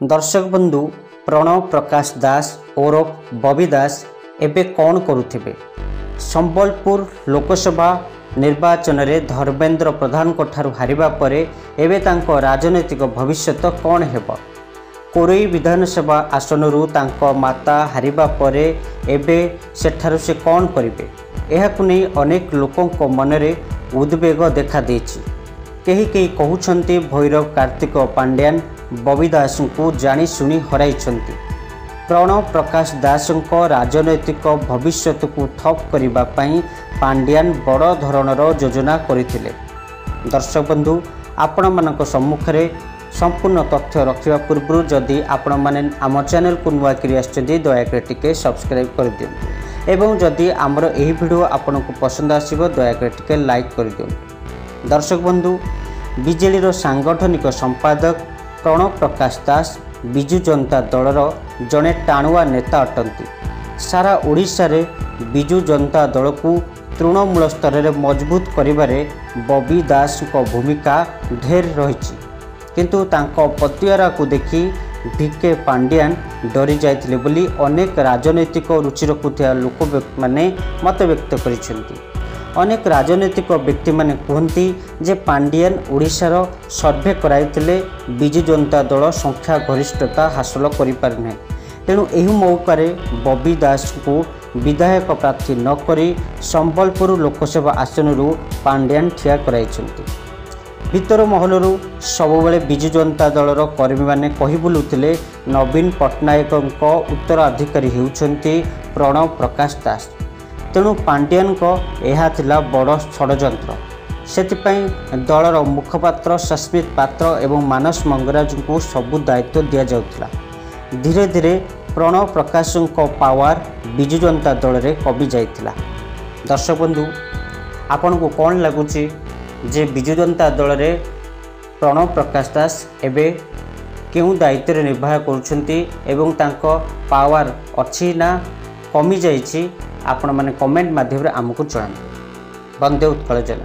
दर्शक बंधु प्रणव प्रकाश दास ओरफ बबी दास एबे कौन करुथिबे? संबलपुर लोकसभा निर्वाचन में धर्मेंद्र प्रधान ठारू हारिबा परे एबे तांको राजनैतिक भविष्य कौन हेबो? कोरोई विधानसभा आसनरू तांको माता हारिबा परे एबे सेठारू से कौन करिवे? एहाकु नै अनेक लोकों मनरे उद्वेग देखा देछि। केही केही कहउछन्ति भैरव कार्तिक पांड्यान बबी दास को जानी शुणी हराइछन्ति। प्रणव प्रकाश दास राजनैतिक भविष्य को ठप करिबा पई पांड्यान बड़ धरणर योजना करथिले। दर्शक बंधु आपण मानक सम्मुखरे संपूर्ण तथ्य रखिबा पूर्व जदि आपण माने आम चैनल को नुआ करी आछथि दयाकर टिके सब्सक्राइब कर दियौ एवं जदि आमर एही वीडियो आपण को पसंद आसीबो दयाकर टिके लाइक कर दियौ। दर्शक बंधु बीजेडी सांगठनिक संपादक प्रणव प्रकाश दास बिजु जनता दलर जड़े टाणुआ नेता अटंती। सारा ओडिशा रे बिजु जनता दल को तृणमूल स्तर में मजबूत करिबारे बबी दास को भूमिका ढेर रही, किंतु तांको पतियारा को देखी भिके पांड्यान डरी जाइथिले बोली अनेक राजनैतिक रुचि रखुथिया लोक माने मत व्यक्त करिसेंती। अनेक राजनैतिक व्यक्ति माने कहती जे पांड्यान ओडिशार सर्वे कराइथिले बिजु जनता दल संख्या गरिष्ठता हासिल करि पारने, तेणु एही मौका बबी दास को विधायक प्रार्थी न करी संबलपुर लोकसभा आसनरू पांड्यान ठिया कराइछन्ति। भीतर महलरू सबुबले बिजु जनता दलर कर्मी माने कहि बुलुथिले नवीन पट्टनायक उत्तराधिकारी हेउछन्ति प्रणव प्रकाश दास। तेणु पांड्यान को यह थिला बड़ षड्यंत्र। सेतिपई दलर मुखपात्र सस्मित पात्र एवं मानस मंगराज को सबु दायित्व दिया जाउथिला। धीरे धीरे प्रणव प्रकाश को पावर बिजु जनता दल रे कमी जाइथिला। दर्शक बंधु आपन को कौन लगुची जे बिजु जनता दल रे प्रणव प्रकाश दास एबे केउ दायित्व निर्वाह करुछन्ति एवं तांको पावर अछि ना कमी जाइछि? आपण माने कमेंट माध्यम रे आमको जणाନ୍ତୁ। वंदे उत्कल जन।